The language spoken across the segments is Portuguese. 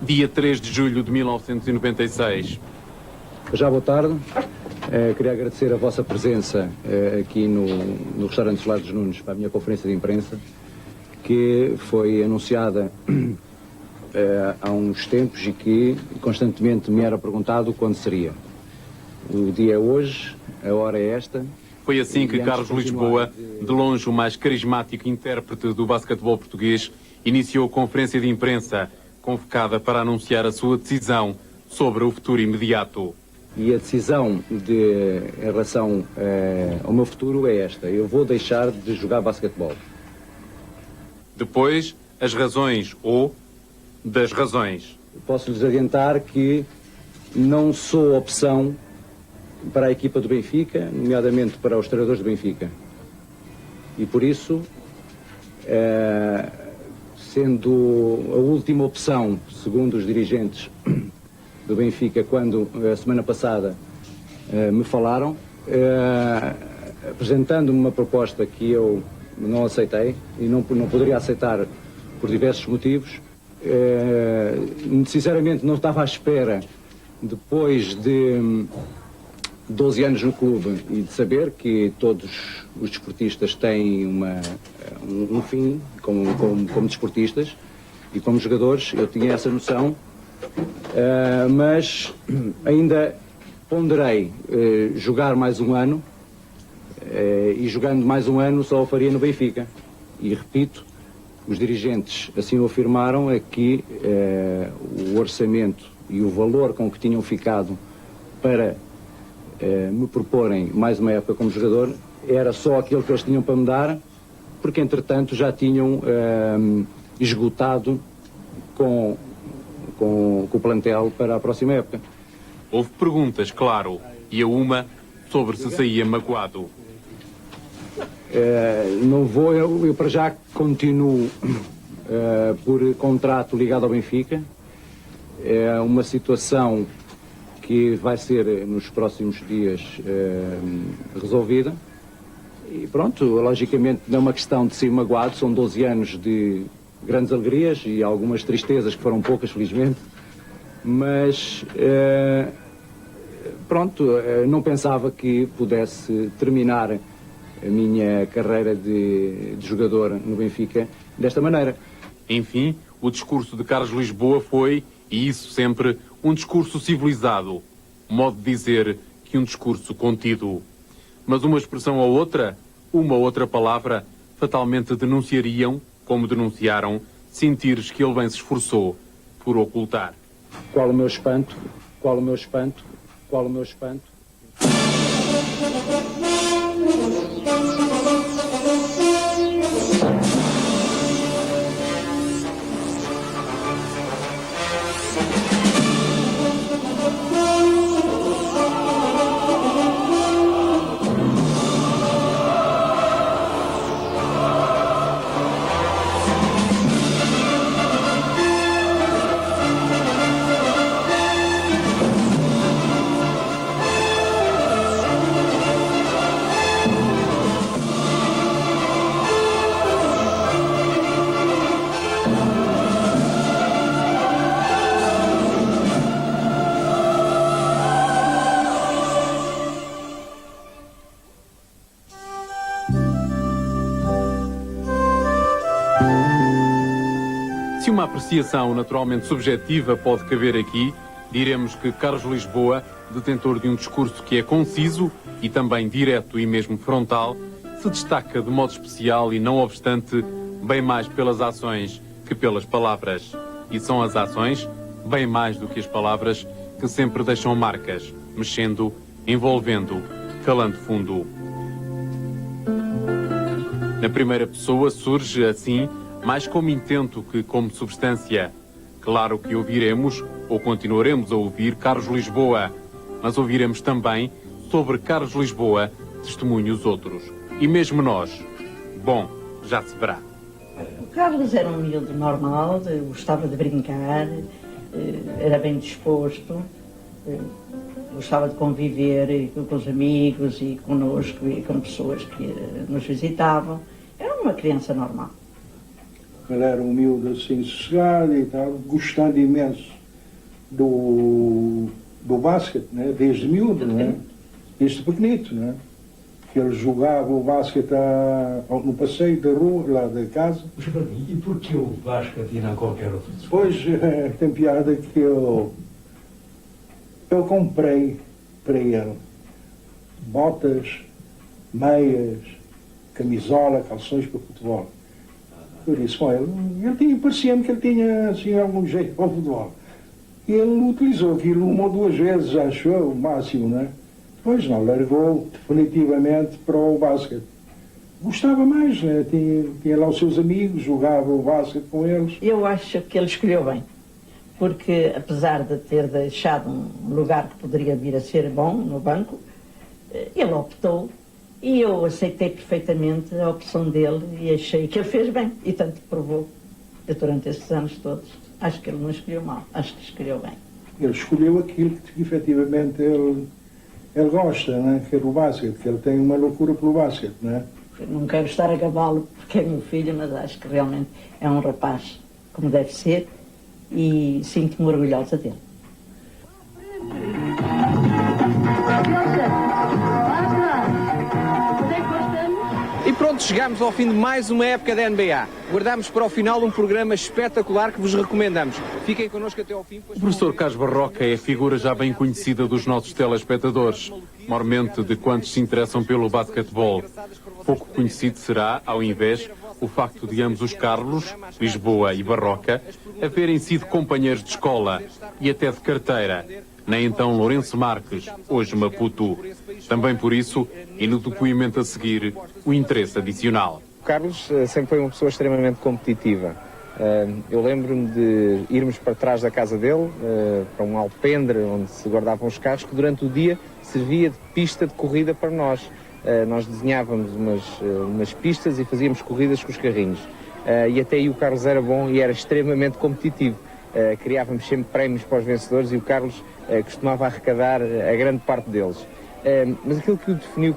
dia 3 de julho de 1996. Já boa tarde. Queria agradecer a vossa presença aqui no restaurante Solar dos Nunes para a minha conferência de imprensa, que foi anunciada há uns tempos e que constantemente me era perguntado quando seria. O dia é hoje, a hora é esta. Foi assim que Carlos Lisboa, de longe o mais carismático intérprete do basquetebol português, iniciou a conferência de imprensa, convocada para anunciar a sua decisão sobre o futuro imediato. E a decisão em relação ao meu futuro é esta: eu vou deixar de jogar basquetebol. Depois, as razões ou das razões. Posso-lhes adiantar que não sou opção para a equipa do Benfica, nomeadamente para os treinadores do Benfica. E por isso, sendo a última opção, segundo os dirigentes do Benfica, quando a semana passada me falaram, apresentando-me uma proposta que eu não aceitei e não poderia aceitar por diversos motivos. Sinceramente não estava à espera, depois de 12 anos no clube e de saber que todos os desportistas têm um fim como desportistas e como jogadores, eu tinha essa noção. Mas ainda ponderei jogar mais um ano, e jogando mais um ano só o faria no Benfica. E repito, os dirigentes assim o afirmaram, é que o orçamento e o valor com que tinham ficado para me proporem mais uma época como jogador era só aquilo que eles tinham para me dar, porque entretanto já tinham esgotado com o plantel para a próxima época. Houve perguntas, claro, e a uma sobre se saía magoado. Não vou, eu para já continuo por contrato ligado ao Benfica. É uma situação que vai ser nos próximos dias resolvida. E pronto, logicamente não é uma questão de ser magoado, são 12 anos de grandes alegrias e algumas tristezas, que foram poucas, felizmente, mas pronto, não pensava que pudesse terminar a minha carreira de jogador no Benfica desta maneira. Enfim, o discurso de Carlos Lisboa foi, e isso sempre, um discurso civilizado. Modo de dizer que um discurso contido. Mas uma expressão ou outra, uma ou outra palavra, fatalmente denunciariam, como denunciaram, sentires que ele bem se esforçou por ocultar. Qual o meu espanto, qual o meu espanto, qual o meu espanto. Se uma apreciação naturalmente subjetiva pode caber aqui, diremos que Carlos Lisboa, detentor de um discurso que é conciso e também direto e mesmo frontal, se destaca de modo especial e não obstante, bem mais pelas ações que pelas palavras. E são as ações, bem mais do que as palavras, que sempre deixam marcas, mexendo, envolvendo, calando fundo. Na primeira pessoa surge, assim, mais como intento que como substância. Claro que ouviremos, ou continuaremos a ouvir, Carlos Lisboa, mas ouviremos também, sobre Carlos Lisboa, testemunhos outros. E mesmo nós. Bom, já se verá. O Carlos era um miúdo normal, gostava de brincar, era bem disposto, gostava de conviver com os amigos e connosco e com pessoas que nos visitavam. Era uma criança normal. Ele era humilde assim, sossegado e tal, gostando imenso do basquete, né? Desde miúdo, né? Desde pequenito, né? Que ele jogava o basquete no passeio da rua, lá da casa. E por que o basquete e não qualquer outro desporto? Pois, tem piada que eu comprei para ele botas, meias, camisola, calções para futebol. Eu disse, bom, parecia-me que ele tinha assim, algum jeito para o futebol. E ele utilizou aquilo uma ou duas vezes, acho eu, o máximo, né? Depois não, largou definitivamente para o basquete. Gostava mais, né? Tinha lá os seus amigos, jogava o basquete com eles. Eu acho que ele escolheu bem, porque apesar de ter deixado um lugar que poderia vir a ser bom no banco, ele optou e eu aceitei perfeitamente a opção dele e achei que ele fez bem e tanto provou durante esses anos todos. Acho que ele não escolheu mal, acho que escolheu bem. Ele escolheu aquilo que efetivamente ele gosta, né? Que é o basquete, que ele tem uma loucura pelo basquete, né? Não quero estar a gabá-lo porque é meu filho, mas acho que realmente é um rapaz como deve ser e sinto-me orgulhosa dele. E pronto, chegamos ao fim de mais uma época da NBA. Guardamos para o final um programa espetacular que vos recomendamos. Fiquem connosco até ao fim. O professor Carlos Barroca é a figura já bem conhecida dos nossos telespectadores, maiormente de quantos se interessam pelo basquetebol. Pouco conhecido será, ao invés, o facto de ambos os Carlos, Lisboa e Barroca, haverem sido companheiros de escola e até de carteira. Nem então Lourenço Marques, hoje Maputo. Também por isso, e no depoimento a seguir, o interesse adicional. O Carlos sempre foi uma pessoa extremamente competitiva. Eu lembro-me de irmos para trás da casa dele, para um alpendre onde se guardavam os carros, que durante o dia servia de pista de corrida para nós. Nós desenhávamos umas pistas e fazíamos corridas com os carrinhos. E até aí o Carlos era bom e era extremamente competitivo. Criávamos sempre prémios para os vencedores e o Carlos costumava arrecadar a grande parte deles. Mas aquilo que o definiu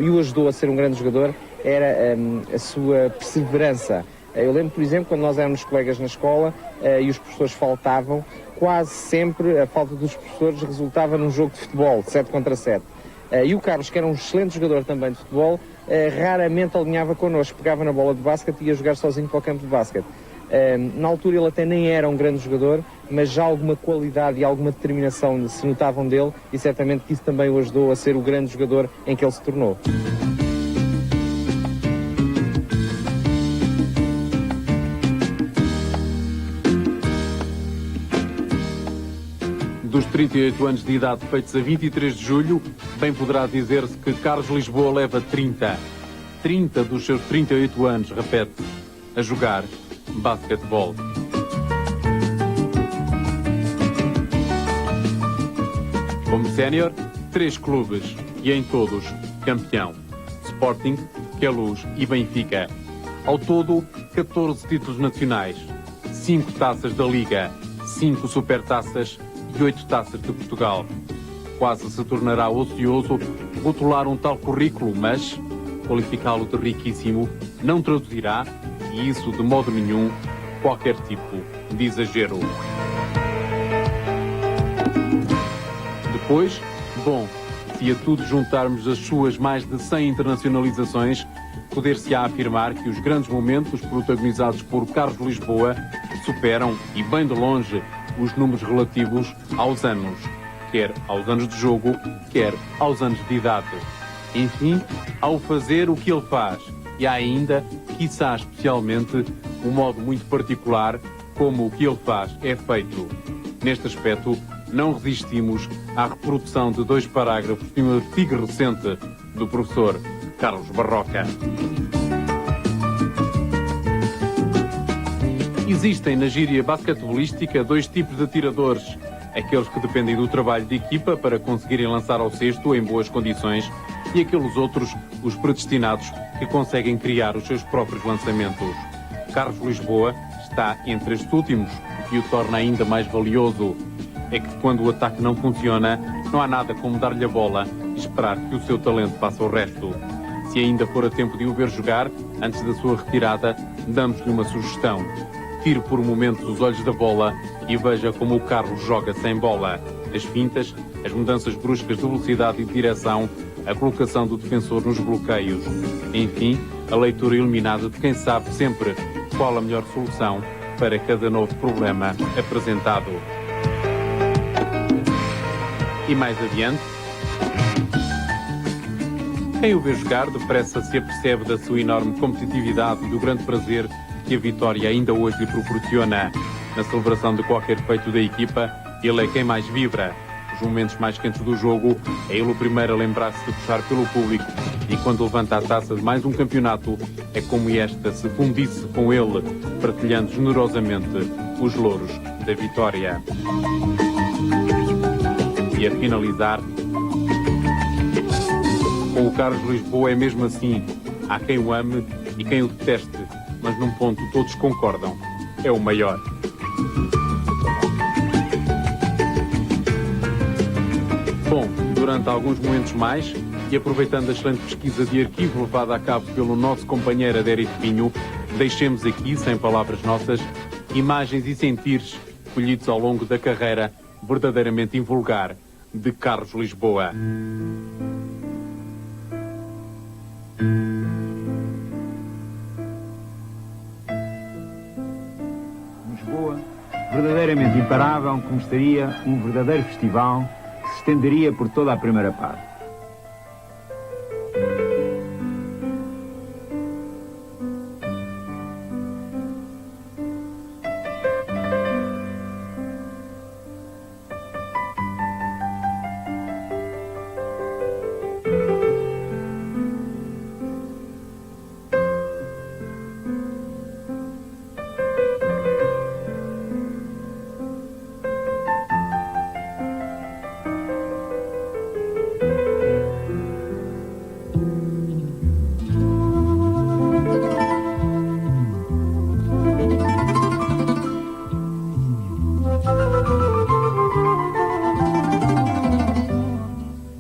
e o ajudou a ser um grande jogador era a sua perseverança. Eu lembro, por exemplo, quando nós éramos colegas na escola e os professores faltavam, quase sempre a falta dos professores resultava num jogo de futebol, de 7 contra 7. E o Carlos, que era um excelente jogador também de futebol, raramente alinhava connosco, pegava na bola de basquete e ia jogar sozinho para o campo de basquete. Na altura ele até nem era um grande jogador, mas já alguma qualidade e alguma determinação se notavam dele e certamente que isso também o ajudou a ser o grande jogador em que ele se tornou. Dos 38 anos de idade feitos a 23 de julho, bem poderá dizer-se que Carlos Lisboa leva 30. 30 dos seus 38 anos, repete, a jogar basquetebol. Como sénior, 3 clubes e em todos campeão. Sporting, Queluz e Benfica. Ao todo, 14 títulos nacionais, 5 taças da Liga, 5 supertaças e 8 taças de Portugal. Quase se tornará ocioso rotular um tal currículo, mas qualificá-lo de riquíssimo não traduzirá, e isso de modo nenhum, qualquer tipo de exagero. Depois, bom, se a tudo juntarmos as suas mais de 100 internacionalizações, poder-se-á afirmar que os grandes momentos protagonizados por Carlos Lisboa superam, e bem de longe, os números relativos aos anos, quer aos anos de jogo, quer aos anos de idade. Enfim, ao fazer o que ele faz, e há ainda, quiçá especialmente, um modo muito particular como o que ele faz é feito. Neste aspecto, não resistimos à reprodução de 2 parágrafos de um artigo recente do professor Carlos Barroca. Existem na gíria basquetebolística 2 tipos de atiradores. Aqueles que dependem do trabalho de equipa para conseguirem lançar ao cesto em boas condições e aqueles outros, os predestinados, que conseguem criar os seus próprios lançamentos. Carlos Lisboa está entre estes últimos, o que o torna ainda mais valioso. É que quando o ataque não funciona, não há nada como dar-lhe a bola e esperar que o seu talento faça o resto. Se ainda for a tempo de o ver jogar, antes da sua retirada, damos-lhe uma sugestão. Tire por momentos os olhos da bola e veja como o Carlos joga sem bola. As fintas, as mudanças bruscas de velocidade e de direção, a colocação do defensor nos bloqueios. Enfim, a leitura iluminada de quem sabe sempre qual a melhor solução para cada novo problema apresentado. E mais adiante, quem o vê jogar depressa se apercebe da sua enorme competitividade e do grande prazer que a vitória ainda hoje lhe proporciona. Na celebração de qualquer feito da equipa, ele é quem mais vibra. Nos momentos mais quentes do jogo, é ele o primeiro a lembrar-se de puxar pelo público, e quando levanta a taça de mais um campeonato, é como esta se fundisse com ele, partilhando generosamente os louros da vitória. E a finalizar, com o Carlos Lisboa é mesmo assim. Há quem o ame e quem o deteste, mas num ponto todos concordam: é o maior. Bom, durante alguns momentos mais, e aproveitando a excelente pesquisa de arquivo levada a cabo pelo nosso companheiro Adérico Pinho, deixemos aqui, sem palavras nossas, imagens e sentires colhidos ao longo da carreira verdadeiramente invulgar de Carlos Lisboa. Lisboa, verdadeiramente imparável, como estaria um verdadeiro festival que se estenderia por toda a primeira parte.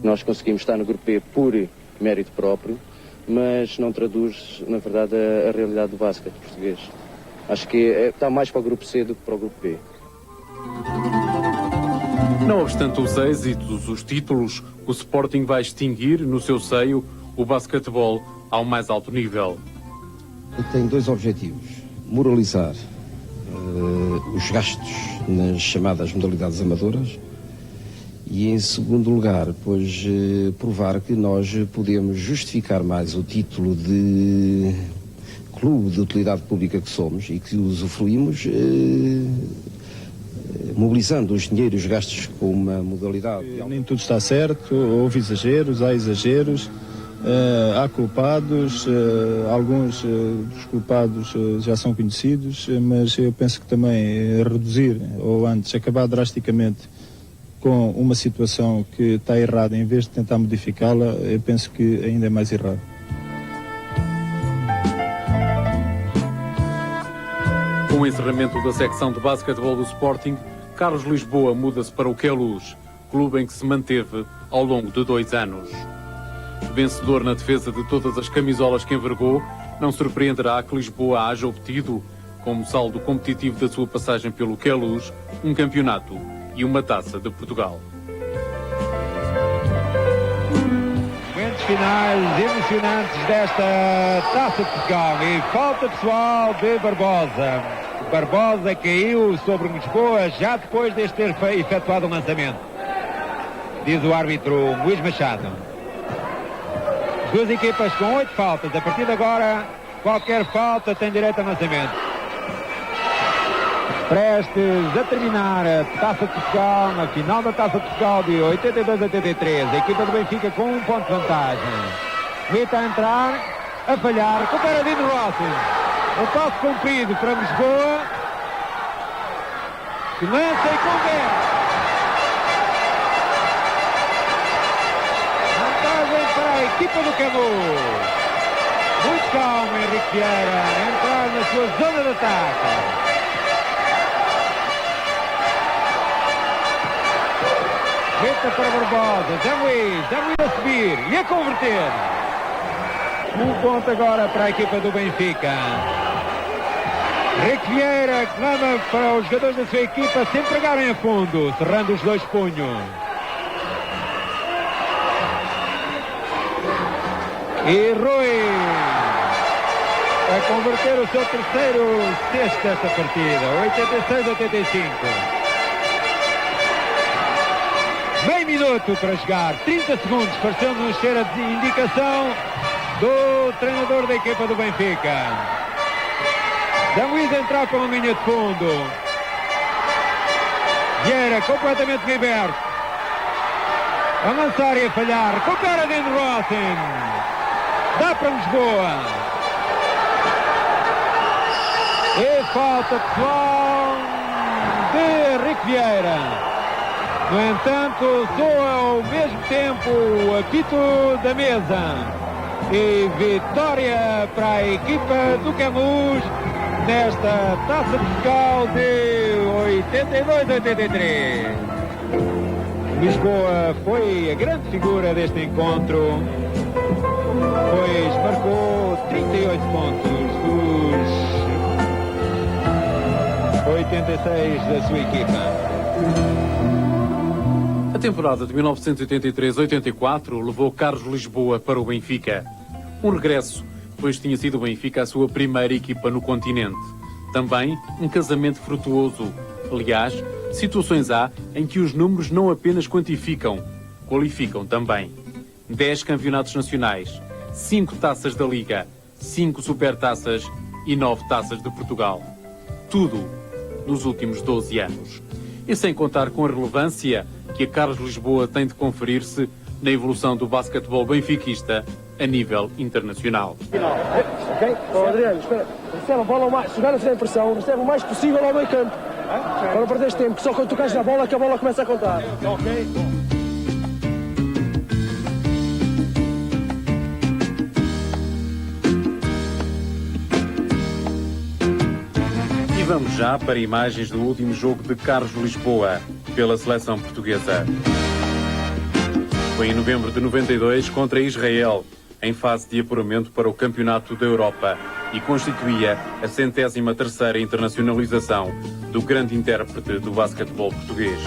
Nós conseguimos estar no Grupo B por mérito próprio, mas não traduz, na verdade, a realidade do basquete português. Acho que está mais para o Grupo C do que para o Grupo B. Não obstante os êxitos, os títulos, o Sporting vai extinguir no seu seio o basquetebol ao mais alto nível. Tem dois objetivos: moralizar os gastos nas chamadas modalidades amadoras e, em segundo lugar, pois, provar que nós podemos justificar mais o título de clube de utilidade pública que somos e que usufruímos mobilizando os dinheiros gastos com uma modalidade. Nem tudo está certo, houve exageros, há exageros, há culpados, alguns dos culpados já são conhecidos, mas eu penso que também reduzir, ou antes acabar drasticamente com uma situação que está errada, em vez de tentar modificá-la, eu penso que ainda é mais errado. Com o encerramento da secção de basquetebol do Sporting, Carlos Lisboa muda-se para o Queluz, clube em que se manteve ao longo de 2 anos. Vencedor na defesa de todas as camisolas que envergou, não surpreenderá que Lisboa haja obtido, como saldo competitivo da sua passagem pelo Queluz, um campeonato e uma taça de Portugal. Momentos finais emocionantes desta taça de Portugal e falta pessoal de Barbosa. Barbosa caiu sobre Lisboa já depois deste ter efetuado o lançamento. Diz o árbitro Luís Machado. As duas equipas com 8 faltas. A partir de agora, qualquer falta tem direito a lançamento. Prestes a terminar a Taça de Portugal, na final da Taça de Portugal de 82-83. A equipa do Benfica com 1 ponto de vantagem. Mita a entrar, a falhar, recupera Dino Rossi. O passo comprido para Lisboa, que lança e converte. Vantagem para a equipa do Queluz. Muito calmo Henrique Vieira, a entrar na sua zona de ataque. Meta para Barbosa, Zé Luís a subir e a converter. Um ponto agora para a equipa do Benfica. Rick Vieira clama para os jogadores da sua equipa se empregarem a fundo, cerrando os dois punhos. E Rui a converter o seu terceiro sexto desta partida, 86-85. Meio minuto para jogar, 30 segundos, parecendo-nos ser a indicação do treinador da equipa do Benfica. Danguiz entrar pela linha de fundo. Vieira completamente liberto. A lançar e a falhar. Recupera dentro Rosen. Dá para Lisboa. E falta pessoal de Rick Vieira. No entanto, soa ao mesmo tempo o apito da mesa. E vitória para a equipa do Camus nesta Taça de Portugal de 82-83. Lisboa foi a grande figura deste encontro, pois marcou 38 pontos dos 86 da sua equipa. A temporada de 1983-84 levou Carlos Lisboa para o Benfica. Um regresso, pois tinha sido o Benfica a sua primeira equipa no continente. Também um casamento frutuoso. Aliás, situações há em que os números não apenas quantificam, qualificam também. 10 campeonatos nacionais, 5 taças da Liga, 5 supertaças e 9 taças de Portugal. Tudo nos últimos 12 anos. E sem contar com a relevância que a Carlos Lisboa tem de conferir-se na evolução do basquetebol benfiquista a nível internacional. Ok? Adriano, espera. Recebe a bola o mais, se jogar sem pressão, recebe o mais possível ao meio campo. Para não perderes tempo, que só quando tocas na bola que a bola começa a contar. Ok? E vamos já para imagens do último jogo de Carlos Lisboa, pela seleção portuguesa. Foi em novembro de 92 contra Israel, em fase de apuramento para o Campeonato da Europa, e constituía a 103ª internacionalização do grande intérprete do basquetebol português.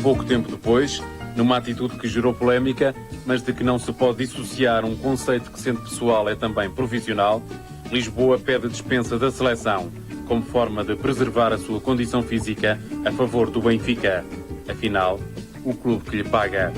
Pouco tempo depois, numa atitude que gerou polémica, mas de que não se pode dissociar um conceito que, sendo pessoal, é também profissional, Lisboa pede dispensa da seleção, como forma de preservar a sua condição física a favor do Benfica. Afinal, o clube que lhe paga.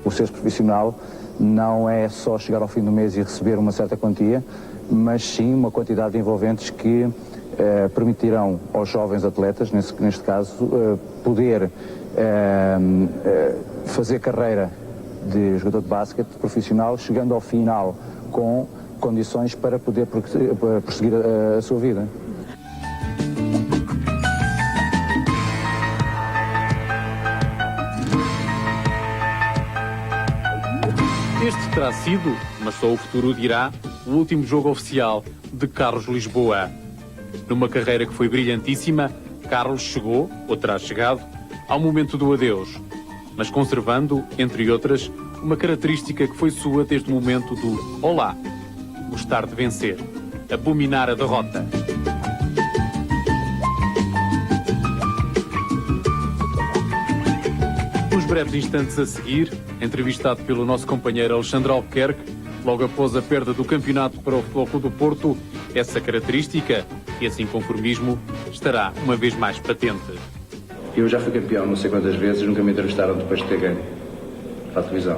O ser profissional não é só chegar ao fim do mês e receber uma certa quantia, mas sim uma quantidade de envolventes que permitirão aos jovens atletas, neste caso, poder fazer carreira de jogador de basquete profissional, chegando ao final com condições para poder prosseguir a sua vida. Este terá sido, mas só o futuro dirá, o último jogo oficial de Carlos Lisboa. Numa carreira que foi brilhantíssima, Carlos chegou, ou terá chegado, ao momento do adeus, mas conservando, entre outras, uma característica que foi sua desde o momento do olá, gostar de vencer, abominar a derrota. Nos breves instantes a seguir, entrevistado pelo nosso companheiro Alexandre Albuquerque, logo após a perda do campeonato para o Futebol Clube do Porto, essa característica, esse inconformismo, estará uma vez mais patente. Eu já fui campeão não sei quantas vezes, nunca me entrevistaram depois de ter ganho para a televisão.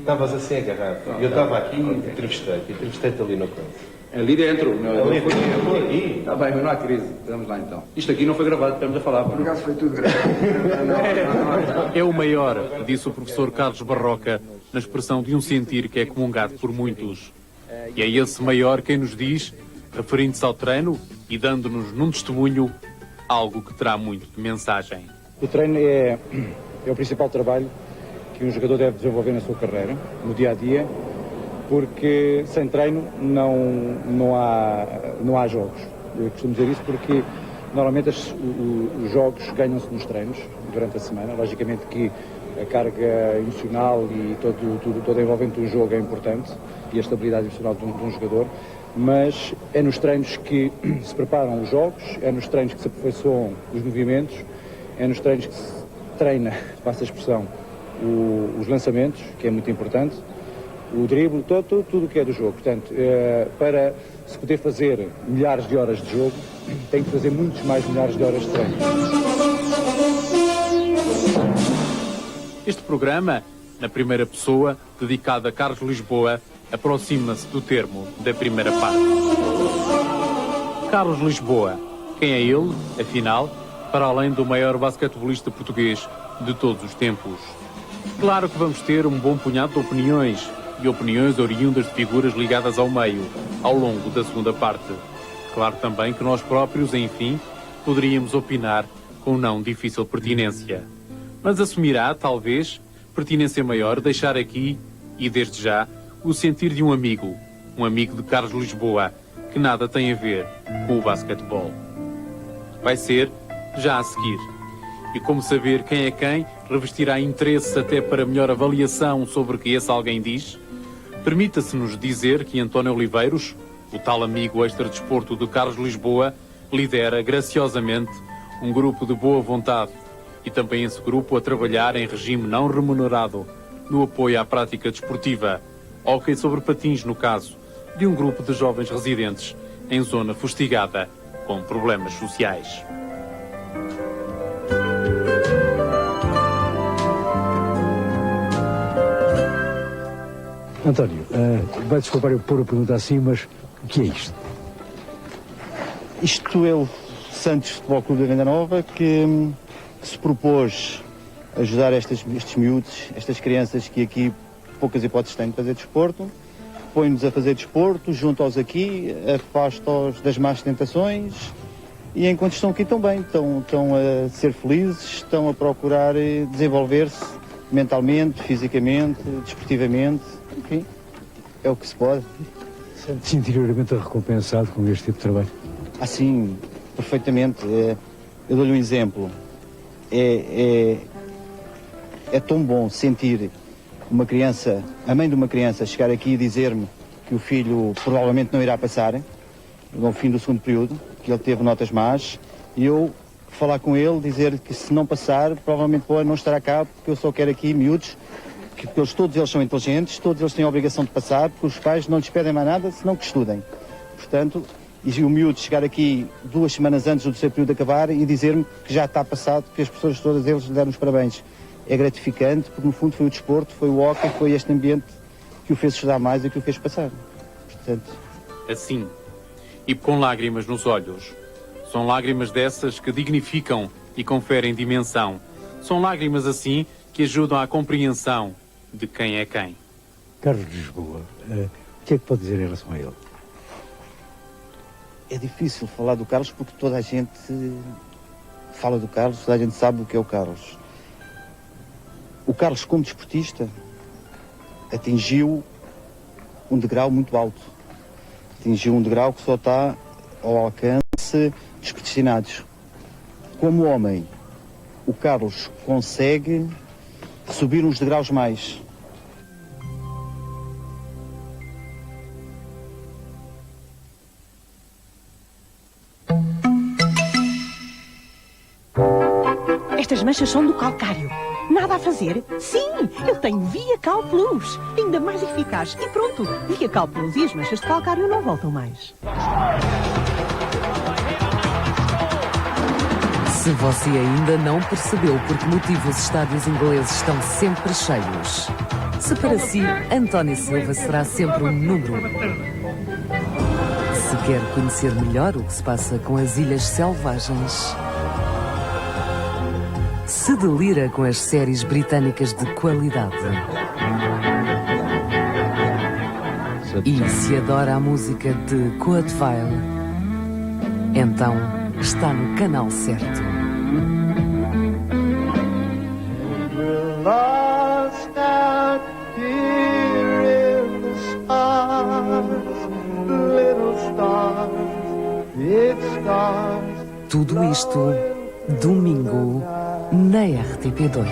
Estavas assim agarrado. Eu estava aqui e entrevistei-te ali no canto. Ali dentro. Ali aqui. Está bem, mas não há crise. Vamos lá então. Isto aqui não foi gravado, estamos a falar. Por acaso foi tudo gravado. É o maior, disse o professor Carlos Barroca, na expressão de um sentir que é comungado por muitos. E é esse maior quem nos diz, referindo-se ao treino e dando-nos num testemunho, algo que terá muito de mensagem. O treino é o principal trabalho que um jogador deve desenvolver na sua carreira, no dia-a-dia, porque sem treino não há jogos. Eu costumo dizer isso porque normalmente os jogos ganham-se nos treinos durante a semana. Logicamente que a carga emocional e todo envolvente do jogo é importante e a estabilidade emocional de um jogador, mas é nos treinos que se preparam os jogos, é nos treinos que se aperfeiçoam os movimentos, é nos treinos que se treina, passa a expressão, os lançamentos, que é muito importante, o drible, tudo o que é do jogo. Portanto, para se poder fazer milhares de horas de jogo, tem que fazer muitos mais milhares de horas de treino. Este programa, na primeira pessoa, dedicado a Carlos Lisboa, aproxima-se do termo da primeira parte. Carlos Lisboa, quem é ele, afinal, para além do maior basquetebolista português de todos os tempos? Claro que vamos ter um bom punhado de opiniões, e opiniões oriundas de figuras ligadas ao meio, ao longo da segunda parte. Claro também que nós próprios, enfim, poderíamos opinar com não difícil pertinência. Mas assumirá, talvez, pertinência maior deixar aqui, e desde já, o sentir de um amigo de Carlos Lisboa, que nada tem a ver com o basquetebol. Vai ser já a seguir. E como saber quem é quem revestirá interesse até para melhor avaliação sobre o que esse alguém diz, permita-se-nos dizer que António Oliveiros, o tal amigo extra-desporto de Carlos Lisboa, lidera graciosamente um grupo de boa vontade e também esse grupo a trabalhar em regime não remunerado no apoio à prática desportiva, hóquei sobre patins no caso, de um grupo de jovens residentes em zona fustigada com problemas sociais. António, vai desculpar eu pôr a pergunta assim, mas o que é isto? Isto é o Santos Futebol Clube da Venda Nova que se propôs ajudar estes miúdos, estas crianças que aqui poucas hipóteses têm de fazer desporto, põe-nos a fazer desporto, junta-os aqui, afasta-os das más tentações e enquanto estão aqui estão bem, estão a ser felizes, estão a procurar desenvolver-se mentalmente, fisicamente, desportivamente, enfim, é o que se pode. Sente-se interiormente recompensado com este tipo de trabalho? Ah, sim, perfeitamente. Eu dou-lhe um exemplo. É tão bom sentir uma criança, a mãe de uma criança, chegar aqui e dizer-me que o filho provavelmente não irá passar no fim do segundo período, que ele teve notas más, e eu falar com ele, dizer que se não passar, provavelmente não estará cá, porque eu só quero aqui miúdos, que todos eles são inteligentes, todos eles têm a obrigação de passar, porque os pais não lhes pedem mais nada, senão que estudem. Portanto, e o miúdo chegar aqui 2 semanas antes do terceiro período acabar e dizer-me que já está passado, que as pessoas todas eles lhe deram os parabéns. É gratificante, porque no fundo foi o desporto, foi o hóquei, foi este ambiente que o fez estudar mais e que o fez passar. Portanto... Assim, e com lágrimas nos olhos. São lágrimas dessas que dignificam e conferem dimensão. São lágrimas assim que ajudam à compreensão de quem é quem. Carlos Lisboa, o que é que pode dizer em relação a ele? É difícil falar do Carlos porque toda a gente fala do Carlos, toda a gente sabe o que é o Carlos. O Carlos, como desportista, atingiu um degrau muito alto. Atingiu um degrau que só está ao alcance dos predestinados. como homem, o Carlos consegue subir uns degraus mais. Estas manchas são do calcário. Nada a fazer? Sim, eu tenho Viacal Plus. Ainda mais eficaz. E pronto, Viacal Plus e as manchas de calcário não voltam mais. Se você ainda não percebeu por que motivo os estádios ingleses estão sempre cheios, se para si António Silva será sempre um número 1. Se quer conhecer melhor o que se passa com as Ilhas Selvagens, se delira com as séries britânicas de qualidade e se adora a música de Coatville, então está no canal certo. Tudo isto domingo na RTP2.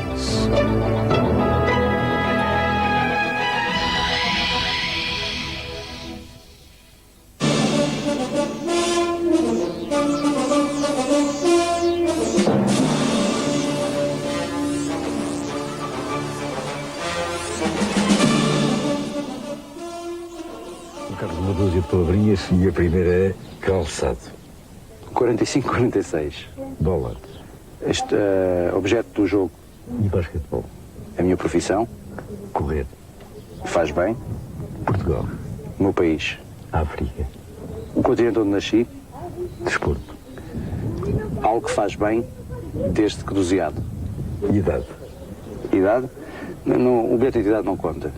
Carlos, uma dúzia de palavrinhas e a primeira é calçado. 45-46. Bola. Este objeto do jogo. E basquetebol. A minha profissão. Correr. Faz bem. Portugal. O meu país. África. O continente onde nasci. Desporto. Algo que faz bem desde que doseado. Idade. Idade? Não, o bilhete de idade não conta.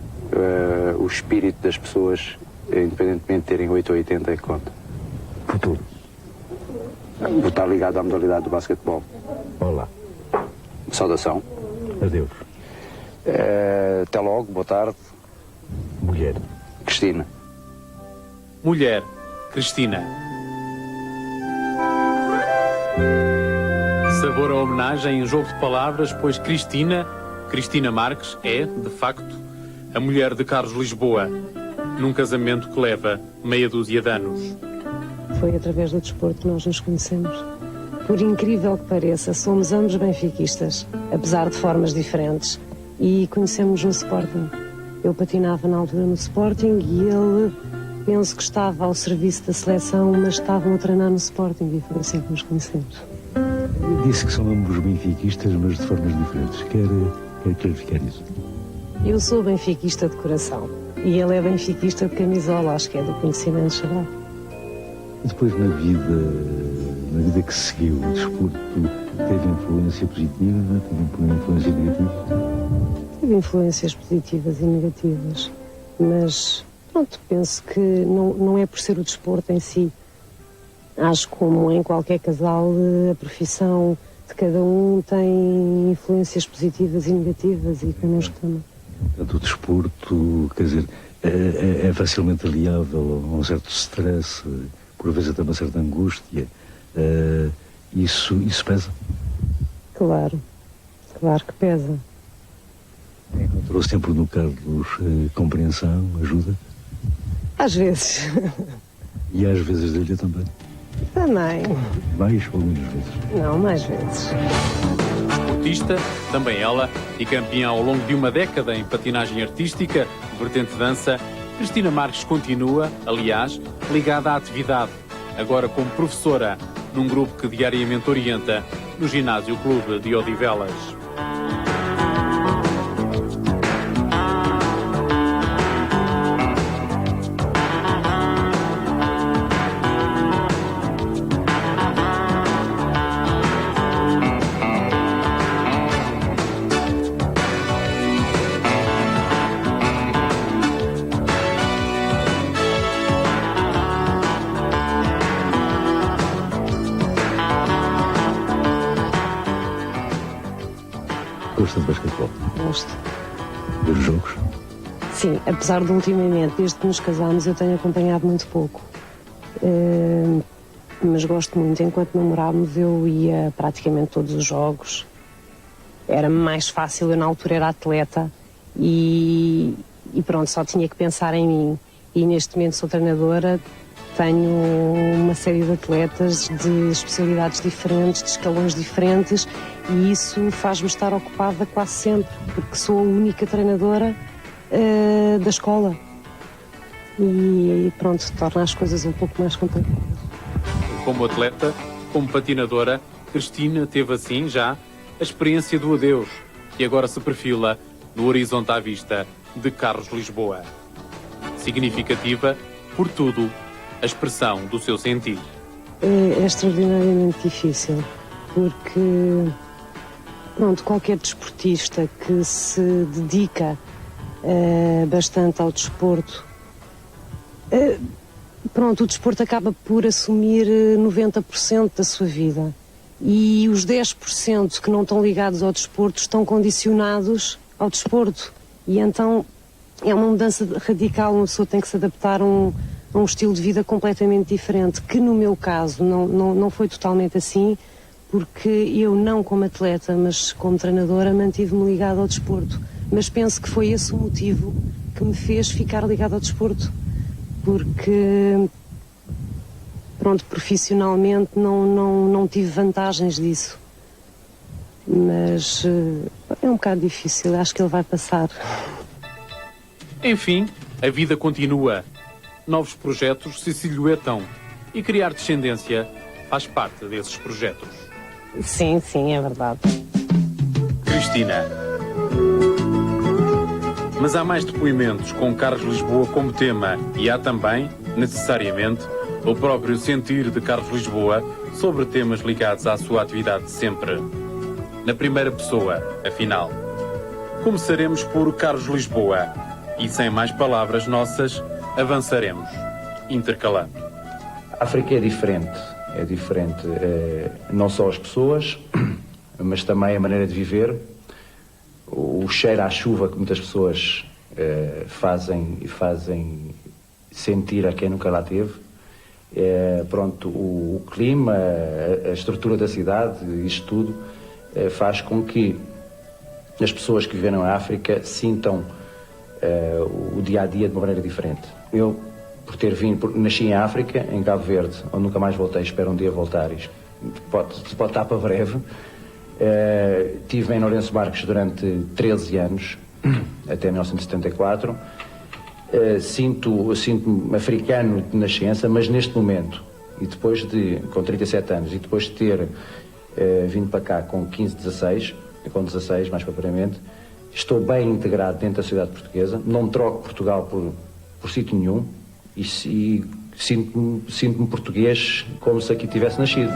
O espírito das pessoas, independentemente de terem 8 ou 80, é que conta. Futuro. Vou estar ligado à modalidade do basquetebol. Olá. Saudação. Adeus. Até logo, boa tarde. Mulher. Cristina. Mulher, Cristina. Sabor a homenagem em jogo de palavras, pois Cristina Marques é, de facto, a mulher de Carlos Lisboa, num casamento que leva meia dúzia de anos. Foi através do desporto que nós nos conhecemos. Por incrível que pareça, somos ambos benfiquistas, apesar de formas diferentes, e conhecemos no Sporting. Eu patinava na altura no Sporting e ele, penso que estava ao serviço da seleção, mas estavam a treinar no Sporting e foi assim que nos conhecemos. Eu disse que são ambos benfiquistas, mas de formas diferentes. Quer clarificar isso? Eu sou benfiquista de coração e ele é benfiquista de camisola, acho que é do conhecimento geral. Depois, na vida que seguiu, o desporto teve influência positiva, teve influência negativa? Teve influências positivas e negativas, mas pronto, penso que não é por ser o desporto em si. Acho que, como em qualquer casal, a profissão de cada um tem influências positivas e negativas e connosco também. Portanto, o desporto, quer dizer, é facilmente aliável a um certo stress, por vezes até uma certa angústia. Isso pesa? Claro que pesa. Encontrou sempre no Carlos compreensão, ajuda? Às vezes. E às vezes dele também? Também. Mais ou menos vezes? Não, mais vezes. Esportista, também ela, e campeã ao longo de uma década em patinagem artística, vertente dança, Cristina Marques continua, aliás, ligada à atividade, agora como professora, num grupo que diariamente orienta no Ginásio Clube de Odivelas. Gosta de basquetebol? Gosto. Dos jogos? Sim, apesar de ultimamente, desde que nos casámos, eu tenho acompanhado muito pouco. mas gosto muito. Enquanto namorávamos, eu ia praticamente todos os jogos. Era mais fácil, eu na altura era atleta e pronto, só tinha que pensar em mim. E neste momento sou treinadora, tenho uma série de atletas de especialidades diferentes, de escalões diferentes, e isso faz-me estar ocupada quase sempre, porque sou a única treinadora da escola. E pronto, torna as coisas um pouco mais complicadas. Como atleta, como patinadora, Cristina teve assim já a experiência do adeus, que agora se perfila no horizonte à vista de Carlos Lisboa. Significativa, por tudo, a expressão do seu sentir. É extraordinariamente difícil, porque pronto, qualquer desportista que se dedica bastante ao desporto, pronto, o desporto acaba por assumir 90% da sua vida. E os 10% que não estão ligados ao desporto estão condicionados ao desporto. E então é uma mudança radical, uma pessoa tem que se adaptar a um estilo de vida completamente diferente, que no meu caso não foi totalmente assim, porque eu não como atleta, mas como treinadora, mantive-me ligada ao desporto. Mas penso que foi esse o motivo que me fez ficar ligada ao desporto, porque pronto, profissionalmente não tive vantagens disso. Mas é um bocado difícil, acho que ele vai passar. Enfim, a vida continua. Novos projetos se silhuetam e criar descendência faz parte desses projetos. Sim, é verdade. Cristina. Mas há mais depoimentos com Carlos Lisboa como tema e há também, necessariamente, o próprio sentir de Carlos Lisboa sobre temas ligados à sua atividade de sempre. Na primeira pessoa, afinal. Começaremos por Carlos Lisboa e, sem mais palavras nossas, avançaremos, intercalando. A África é diferente não só as pessoas, mas também a maneira de viver, o cheiro à chuva que muitas pessoas fazem sentir a quem nunca lá teve, pronto, o clima, a estrutura da cidade, isto tudo faz com que as pessoas que vivem na África sintam o dia-a-dia de uma maneira diferente. Eu, por ter vindo, nasci em África, em Cabo Verde, onde nunca mais voltei, espero um dia voltar, isto pode estar para breve. Estive em Lourenço Marques durante 13 anos, até 1974. Sinto-me africano de nascença, mas neste momento, e depois com 37 anos, e depois de ter vindo para cá com 16 mais propriamente, estou bem integrado dentro da sociedade portuguesa, não troco Portugal por sítio nenhum, e sinto-me português como se aqui tivesse nascido.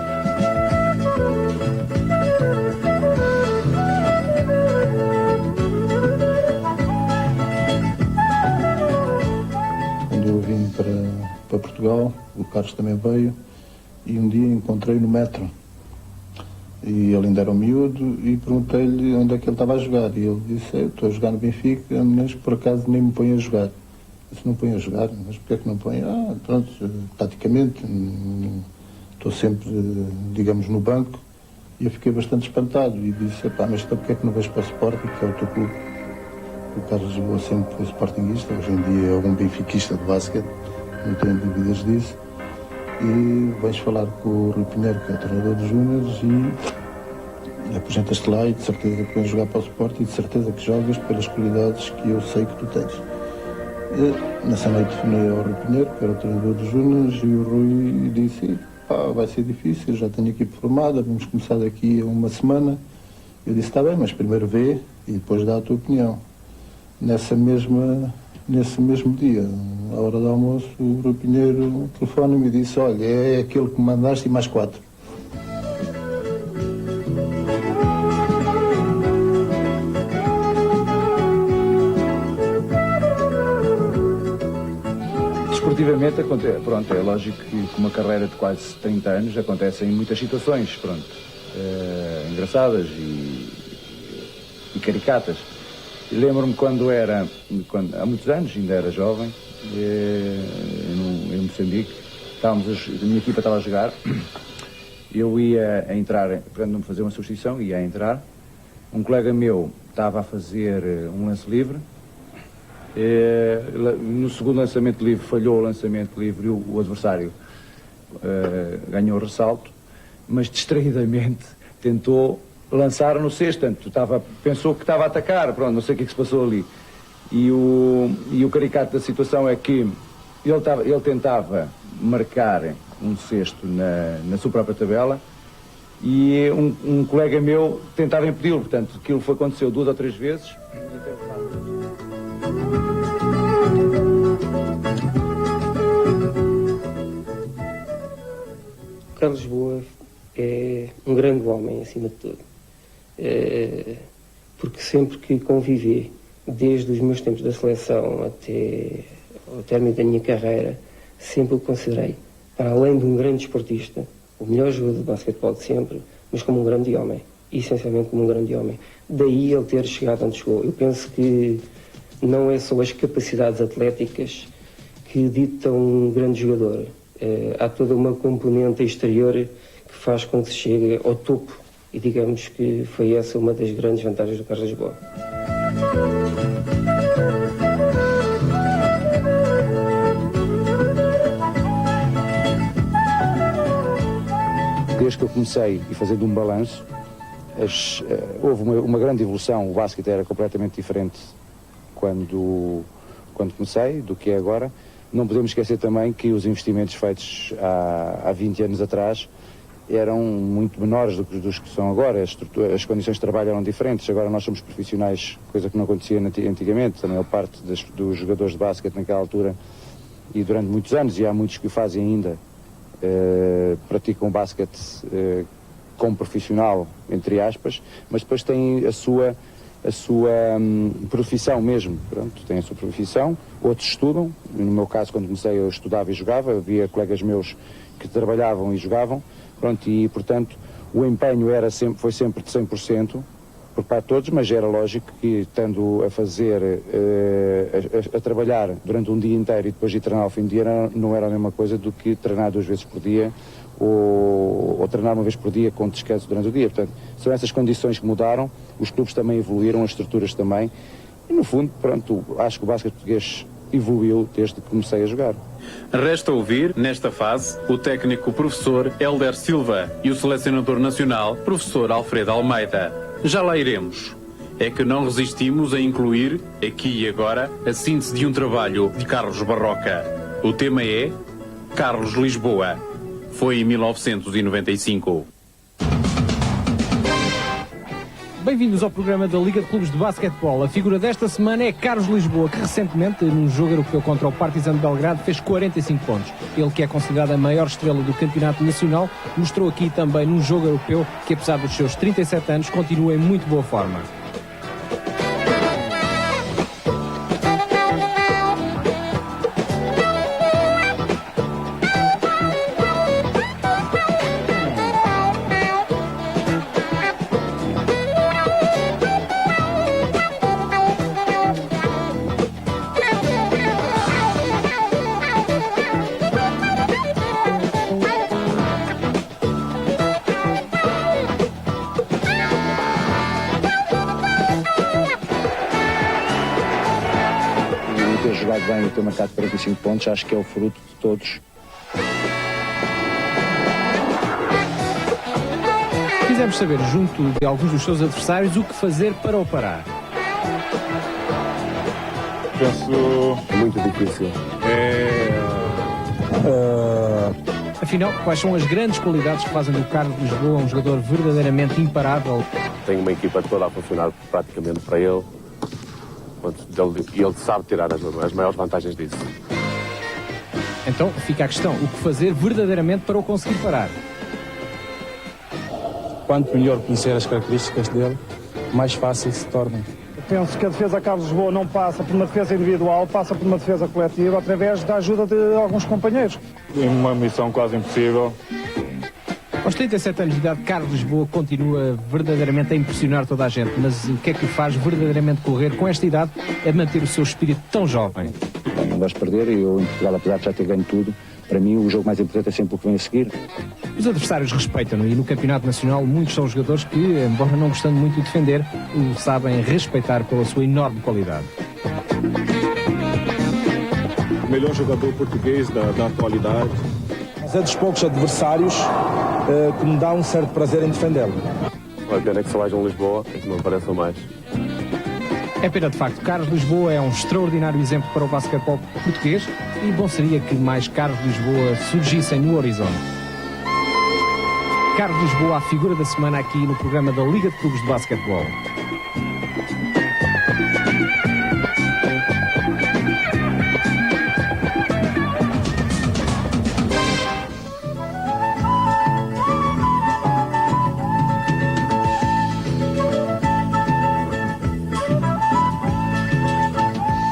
Quando eu vim para Portugal, o Carlos também veio, e um dia encontrei no metro. E ele ainda era um miúdo e perguntei-lhe onde é que ele estava a jogar. E ele disse, eu estou a jogar no Benfica, mas por acaso nem me põe a jogar. Eu disse, não põe a jogar? Mas porquê é que não põe? Pronto, taticamente, estou sempre, digamos, no banco. E eu fiquei bastante espantado e disse, mas então porquê é que não vais para o Sporting, que é o teu clube? O Carlos Lisboa sempre foi sportinguista, hoje em dia é um benfiquista de basquete, não tenho dúvidas disso. E vais falar com o Rui Pinheiro, que é o treinador dos Júniores, e apresentas-te lá e de certeza que vais jogar para o Sporting e de certeza que jogas pelas qualidades que eu sei que tu tens. Nessa noite telefonei ao Rui Pinheiro, que era o treinador dos Júniores, e o Rui disse, vai ser difícil, já tenho a equipe formada, vamos começar daqui a uma semana. Eu disse, está bem, mas primeiro vê e depois dá a tua opinião. Nesse mesmo dia, à hora do almoço, o Rui Pinheiro telefona-me e disse, olha, é aquele que me mandaste e mais 4. Desportivamente, pronto, é lógico que com uma carreira de quase 30 anos acontecem muitas situações, pronto, engraçadas e caricatas. Lembro-me há muitos anos, ainda era jovem, em Moçambique, a minha equipa estava a jogar, eu ia a entrar, portanto, fazer uma substituição, ia a entrar. Um colega meu estava a fazer um lance livre. No segundo lançamento livre falhou o lançamento livre e o adversário ganhou o ressalto, mas distraidamente tentou lançar no cesto, portanto, pensou que estava a atacar, pronto, não sei o que é que se passou ali. E o caricato da situação é que ele tentava marcar um cesto na sua própria tabela e um colega meu tentava impedi-lo, portanto, aquilo aconteceu 2 ou 3 vezes. Carlos Lisboa é um grande homem, acima de tudo. Porque sempre que convivi, desde os meus tempos da seleção até ao término da minha carreira, sempre o considerei, para além de um grande esportista, o melhor jogador de basquetebol de sempre, mas como um grande homem, essencialmente como um grande homem. Daí ele ter chegado onde chegou. Eu penso que não é só as capacidades atléticas que ditam um grande jogador. Há toda uma componente exterior que faz com que se chegue ao topo, e digamos que foi essa uma das grandes vantagens do Carlos Lisboa. Desde que eu comecei, e fazendo um balanço, houve uma grande evolução. O basquete era completamente diferente quando comecei do que é agora. Não podemos esquecer também que os investimentos feitos há 20 anos atrás eram muito menores dos que são agora. As condições de trabalho eram diferentes. Agora nós somos profissionais, coisa que não acontecia antigamente. A maior parte dos jogadores de basquete naquela altura, e durante muitos anos, e há muitos que o fazem ainda, praticam basquete como profissional, entre aspas, mas depois têm a sua profissão mesmo. Pronto, têm a sua profissão, outros estudam. No meu caso, quando comecei, eu estudava e jogava. Havia colegas meus que trabalhavam e jogavam. Pronto, e portanto o empenho foi sempre de 100% por parte de todos, mas era lógico que, estando a fazer, a trabalhar durante um dia inteiro e depois de treinar ao fim do dia, não era a mesma coisa do que treinar 2 vezes por dia ou treinar 1 vez por dia com descanso durante o dia. Portanto, são essas condições que mudaram, os clubes também evoluíram, as estruturas também, e no fundo, pronto, acho que o basquete português evoluiu desde que comecei a jogar. Resta ouvir, nesta fase, o técnico professor Hélder Silva e o selecionador nacional, professor Alfredo Almeida. Já lá iremos. É que não resistimos a incluir, aqui e agora, a síntese de um trabalho de Carlos Barroca. O tema é Carlos Lisboa. Foi em 1995. Bem-vindos ao programa da Liga de Clubes de Basquetebol. A figura desta semana é Carlos Lisboa, que recentemente, num jogo europeu contra o Partizan de Belgrado, fez 45 pontos. Ele, que é considerado a maior estrela do campeonato nacional, mostrou aqui também num jogo europeu que, apesar dos seus 37 anos, continua em muito boa forma. Bem, e ter marcado 45 pontos, acho que é o fruto de todos. Quisemos saber, junto de alguns dos seus adversários, o que fazer para o parar. Penso... muito difícil. Afinal, quais são as grandes qualidades que fazem do Carlos Lisboa um jogador verdadeiramente imparável? Tenho uma equipa toda a funcionar praticamente para ele. E ele sabe tirar as maiores vantagens disso. Então fica a questão, o que fazer verdadeiramente para o conseguir parar? Quanto melhor conhecer as características dele, mais fácil se torna. Penso que a defesa Carlos Lisboa não passa por uma defesa individual, passa por uma defesa coletiva através da ajuda de alguns companheiros. Uma missão quase impossível. Aos 37 anos de idade, Carlos Lisboa continua verdadeiramente a impressionar toda a gente, mas o que é que o faz verdadeiramente correr com esta idade a manter o seu espírito tão jovem? Não gosto de perder, e eu em Portugal, apesar de já ter ganho tudo, Para mim, o jogo mais importante é sempre o que vem a seguir. Os adversários respeitam-no e no Campeonato Nacional muitos são jogadores que, embora não gostando muito de defender, o sabem respeitar pela sua enorme qualidade. O melhor jogador português da atualidade. Mas é dos poucos adversários que me dá um certo prazer em defendê-lo. A pena é que só haja um Lisboa e que não apareçam mais. É pena de facto. Carlos Lisboa é um extraordinário exemplo para o basquetebol português e bom seria que mais Carlos Lisboa surgissem no horizonte. Carlos Lisboa, a figura da semana aqui no programa da Liga de Clubes de Basquetebol.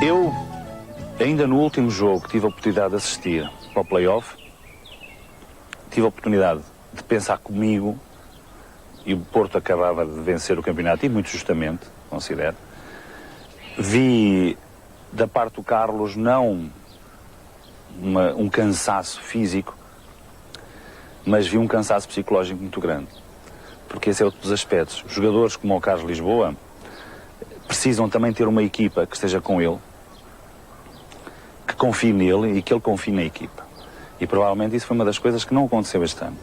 Eu, ainda no último jogo que tive a oportunidade de assistir ao play-off, tive a oportunidade de pensar comigo, e o Porto acabava de vencer o campeonato, e muito justamente, considero. Vi da parte do Carlos não um cansaço físico, mas vi um cansaço psicológico muito grande. Porque esse é outro dos aspectos. Jogadores como o Carlos Lisboa precisam também ter uma equipa que esteja com ele, que confie nele e que ele confie na equipa. E provavelmente isso foi uma das coisas que não aconteceu este ano.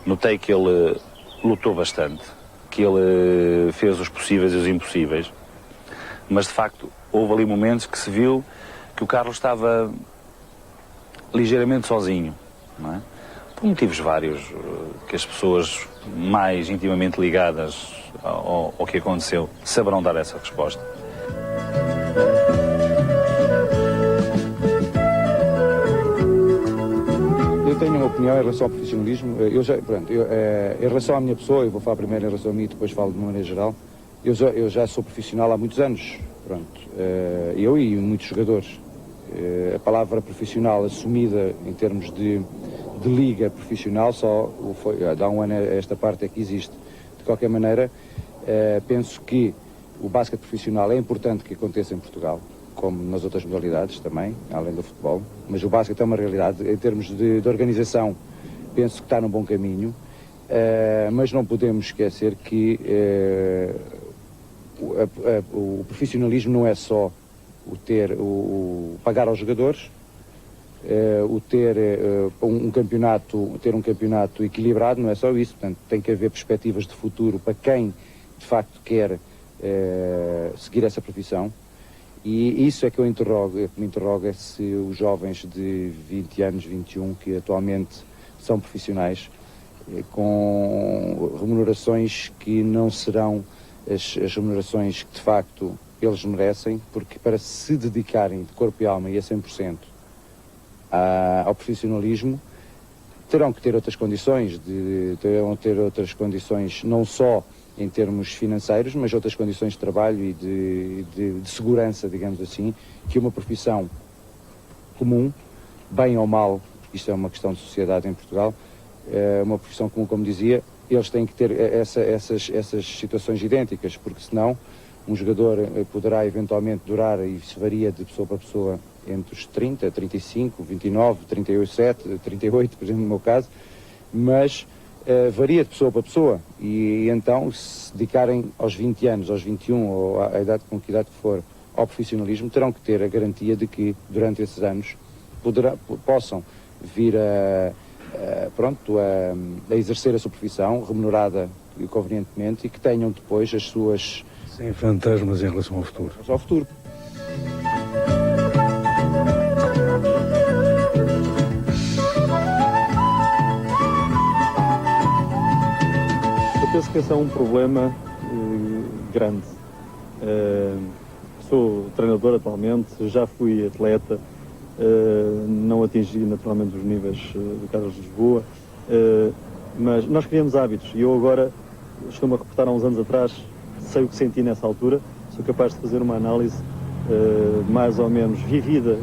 Notei que ele lutou bastante, que ele fez os possíveis e os impossíveis, mas de facto houve ali momentos que se viu que o Carlos estava ligeiramente sozinho, não é? Por motivos vários, que as pessoas mais intimamente ligadas ao que aconteceu saberão dar essa resposta. Eu tenho uma opinião em relação ao profissionalismo. Em relação à minha pessoa, eu vou falar primeiro em relação a mim e depois falo de uma maneira geral. Eu já sou profissional há muitos anos, eu e muitos jogadores. A palavra profissional assumida em termos de liga profissional só foi, há um ano esta parte é que existe. De qualquer maneira, penso que o basquete profissional é importante que aconteça em Portugal, como nas outras modalidades também, além do futebol, mas o basquete é uma realidade. Em termos de organização, penso que está num bom caminho, mas não podemos esquecer que o profissionalismo não é só o pagar aos jogadores, ter um campeonato equilibrado, não é só isso. Portanto, tem que haver perspectivas de futuro para quem de facto quer seguir essa profissão. E isso é que me interroga se os jovens de 20 anos, 21, que atualmente são profissionais, com remunerações que não serão as remunerações que de facto eles merecem, porque para se dedicarem de corpo e alma e a 100% ao profissionalismo, terão que ter outras condições, não só em termos financeiros, mas outras condições de trabalho e de segurança, digamos assim, que uma profissão comum, bem ou mal, isto é uma questão de sociedade em Portugal, uma profissão comum, como dizia, eles têm que ter essas situações idênticas, porque senão um jogador poderá eventualmente durar, e isso varia de pessoa para pessoa, entre os 30, 35, 29, 38, 38, por exemplo, no meu caso, mas varia de pessoa para pessoa, e então se dedicarem aos 20 anos, aos 21 ou à idade, com que idade for, ao profissionalismo, terão que ter a garantia de que durante esses anos possam vir a exercer a sua profissão remunerada convenientemente, e que tenham depois as suas... Sem fantasmas em relação ao futuro. Ao futuro. Eu penso que esse é um problema grande. Sou treinador atualmente, já fui atleta, não atingi naturalmente os níveis do Carlos Lisboa, mas nós criamos hábitos, e eu agora estou-me a reportar há uns anos atrás, sei o que senti nessa altura, sou capaz de fazer uma análise mais ou menos vivida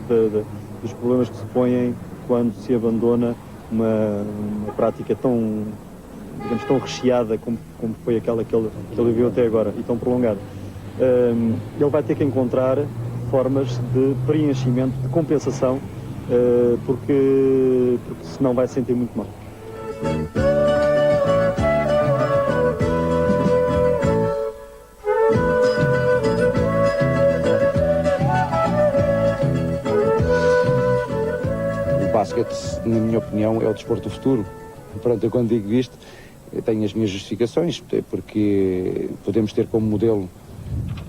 dos problemas que se põem quando se abandona uma prática tão, digamos, tão recheada como foi aquela que ele viveu até agora, e tão prolongada. Ele vai ter que encontrar formas de preenchimento, de compensação porque senão vai sentir muito mal. O basquete, na minha opinião, é o desporto do futuro. Pronto, eu quando digo isto, eu tenho as minhas justificações, porque podemos ter como modelo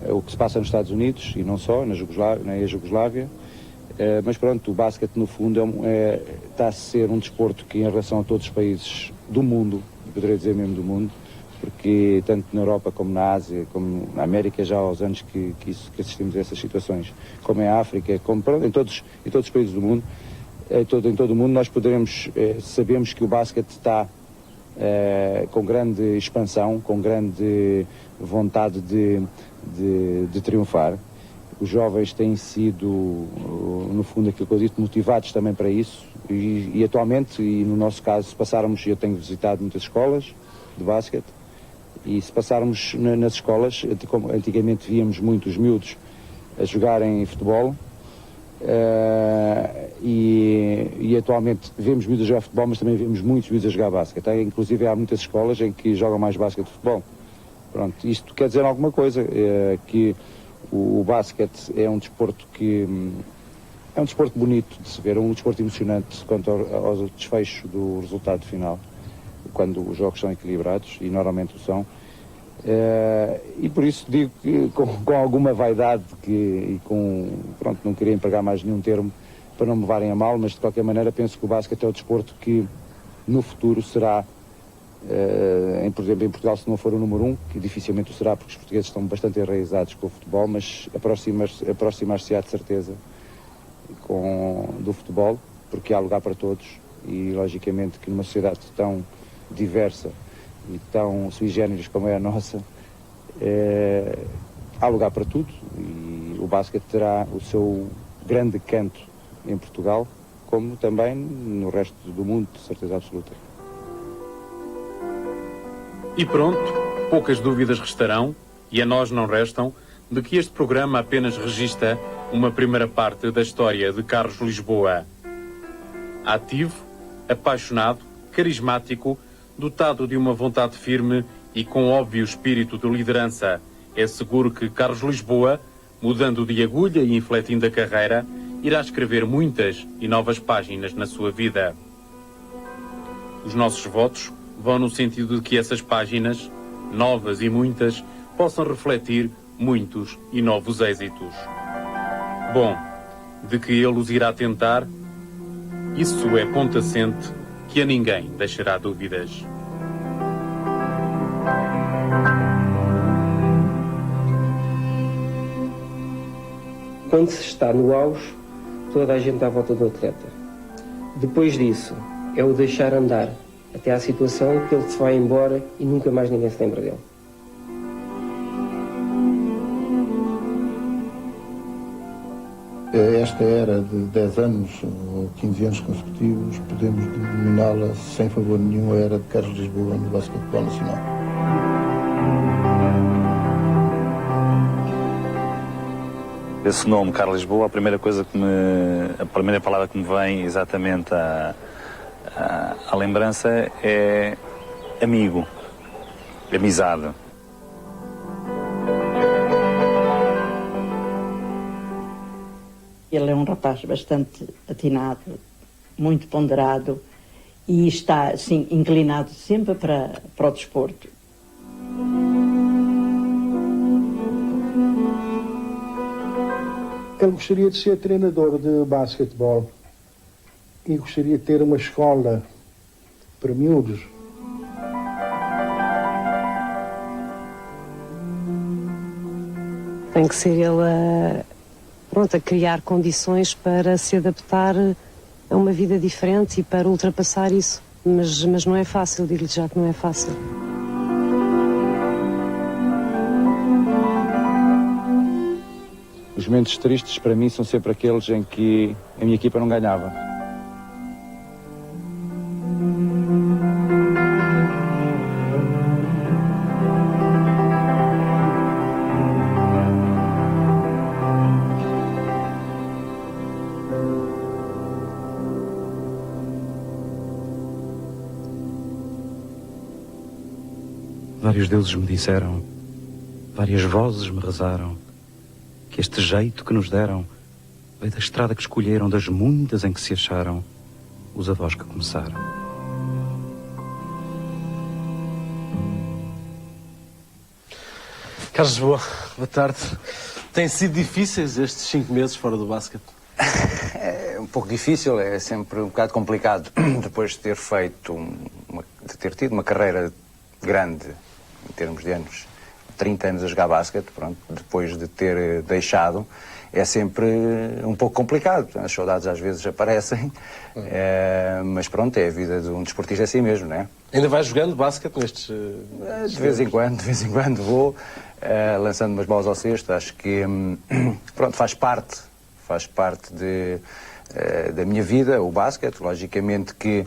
o que se passa nos Estados Unidos, e não só, na Jugoslávia, mas pronto, o basquete no fundo está a ser um desporto que, em relação a todos os países do mundo, poderia dizer mesmo do mundo, porque tanto na Europa como na Ásia, como na América, já há uns anos que assistimos a essas situações, como em África, como pronto, em todos os países do mundo, em todo o mundo, nós sabemos que o basquete está com grande expansão, com grande vontade de triunfar. Os jovens têm sido, no fundo, aquilo que eu disse, motivados também para isso, e atualmente, e no nosso caso, se passarmos, eu tenho visitado muitas escolas de basquete, e se passarmos nas escolas, como antigamente víamos muitos miúdos a jogarem futebol, e atualmente vemos miúdos a jogar futebol, mas também vemos muitos miúdos a jogar basquete. Inclusive há muitas escolas em que jogam mais basquete que futebol. Pronto, isto quer dizer alguma coisa, que o basquete é um desporto é um desporto bonito de se ver, é um desporto emocionante quanto ao desfecho do resultado final, quando os jogos são equilibrados, e normalmente o são. E por isso digo que com alguma vaidade pronto, não queria empregar mais nenhum termo para não me levarem a mal, mas de qualquer maneira penso que o basquete é o desporto que no futuro será, por exemplo, em Portugal, se não for o número 1, que dificilmente o será, porque os portugueses estão bastante enraizados com o futebol, mas aproximar-se-á de certeza do futebol, porque há lugar para todos, e logicamente que numa sociedade tão diversa e tão sui generis como é a nossa, há lugar para tudo, e o basquete terá o seu grande canto em Portugal, como também no resto do mundo, de certeza absoluta. E pronto, poucas dúvidas restarão, e a nós não restam, de que este programa apenas registra uma primeira parte da história de Carlos Lisboa. Ativo, apaixonado, carismático, dotado de uma vontade firme e com óbvio espírito de liderança, é seguro que Carlos Lisboa, mudando de agulha e infletindo a carreira, irá escrever muitas e novas páginas na sua vida. Os nossos votos vão no sentido de que essas páginas, novas e muitas, possam refletir muitos e novos êxitos. Bom, de que ele os irá tentar, isso é ponto assente que a ninguém deixará dúvidas. Quando se está no auge, toda a gente à volta do atleta. Depois disso, é o deixar andar, até à situação que ele se vai embora e nunca mais ninguém se lembra dele. Esta era de 10 anos ou 15 anos consecutivos, podemos denominá-la sem favor nenhum a era de Carlos Lisboa no basquetebol nacional. Esse nome, Carlos Lisboa, a primeira palavra que me vem exatamente à lembrança é amigo, amizade. Ele é um rapaz bastante atinado, muito ponderado e está, assim, inclinado sempre para o desporto. Ele gostaria de ser treinador de basquetebol e gostaria de ter uma escola para miúdos. Tem que ser ele a criar condições para se adaptar a uma vida diferente e para ultrapassar isso. Mas não é fácil, digo-lhe já que não é fácil. Os momentos tristes para mim são sempre aqueles em que a minha equipa não ganhava. Vários deuses me disseram, várias vozes me rezaram, que este jeito que nos deram veio da estrada que escolheram, das muitas em que se acharam os avós que começaram. Carlos Lisboa, boa tarde. Têm sido difíceis estes 5 meses fora do basquete? É um pouco difícil, é sempre um bocado complicado. Depois de ter feito, de ter tido uma carreira grande, em termos de anos, 30 anos a jogar basquete, pronto, depois de ter deixado, é sempre um pouco complicado. As saudades às vezes aparecem, mas pronto, é a vida de um desportista assim mesmo, não é? Ainda vais jogando basquete nestes... De vez em quando vou, lançando umas bolas ao cesto. Acho que, pronto, faz parte da minha vida, o basquete. Logicamente que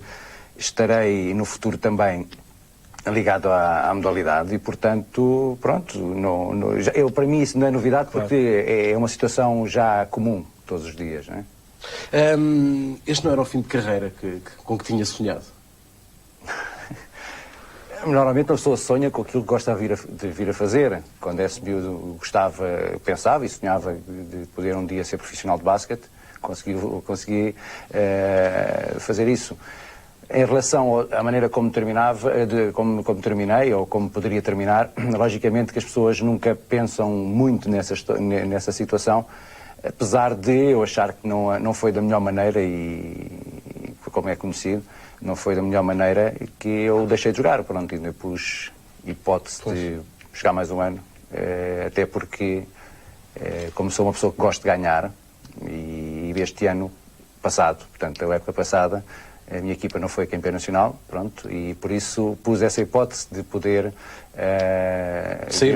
estarei no futuro também ligado à modalidade e, portanto, pronto, para mim isso não é novidade, porque é uma situação já comum todos os dias, não é? Este não era o fim de carreira com que tinha sonhado? Normalmente a pessoa sonha com aquilo que gosta de vir a fazer. Quando é miúdo pensava e sonhava de poder um dia ser profissional de basquete, consegui fazer isso. Em relação à maneira como como terminei ou como poderia terminar, logicamente que as pessoas nunca pensam muito nessa situação, apesar de eu achar que não foi da melhor maneira e como é conhecido, não foi da melhor maneira que eu deixei de jogar. Pronto, ainda pus hipótese de jogar mais um ano, até porque, como sou uma pessoa que gosta de ganhar, e este ano passado, portanto, a época passada, a minha equipa não foi campeã nacional, pronto, e por isso pus essa hipótese de poder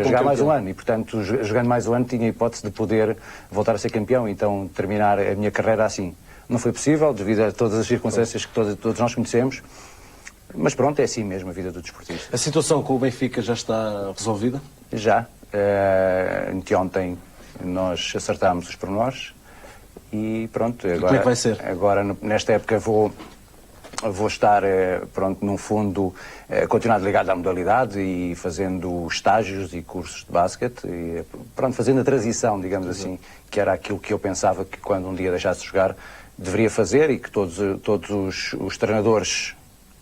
jogar mais um ano. E, portanto, jogando mais um ano, tinha a hipótese de poder voltar a ser campeão, então terminar a minha carreira assim. Não foi possível, devido a todas as circunstâncias que todos nós conhecemos, mas pronto, é assim mesmo a vida do desportista. A situação com o Benfica já está resolvida? Já. Anteontem nós acertámos os pormenores e pronto. Agora, como é que vai ser? Agora, nesta época, vou estar, pronto, num fundo, continuar ligado à modalidade e fazendo estágios e cursos de basquete, e, pronto, fazendo a transição, digamos assim, que era aquilo que eu pensava que quando um dia deixasse de jogar deveria fazer e que todos os treinadores,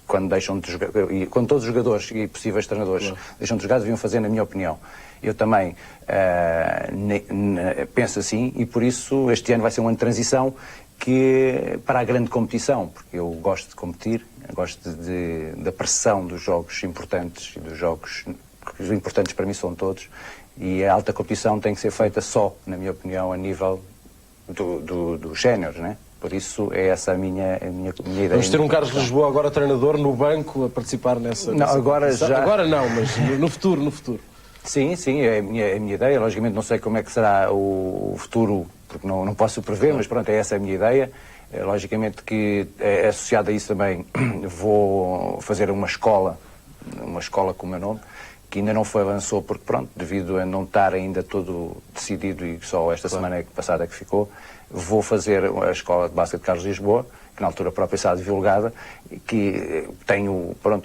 quando deixam de jogar, e quando todos os jogadores e possíveis treinadores deixam de jogar, deviam fazer, na minha opinião. Eu também penso assim e por isso este ano vai ser um ano de transição para a grande competição, porque eu gosto de competir, gosto da pressão dos jogos importantes e dos jogos que os importantes para mim são todos, e a alta competição tem que ser feita só, na minha opinião, a nível dos séniores, né? Por isso é essa a minha ideia. Vamos ter um Carlos Lisboa agora treinador no banco a participar nessa... Não, agora já... Agora não, mas no futuro. Sim, é a minha ideia. Logicamente não sei como é que será o futuro, porque não posso prever, mas pronto, é essa a minha ideia. Logicamente que associado a isso também vou fazer uma escola com o meu nome, que ainda não avançou porque pronto, devido a não estar ainda todo decidido e só esta semana passada que ficou, vou fazer a escola de basquete de Carlos Lisboa, que na altura própria está divulgada, que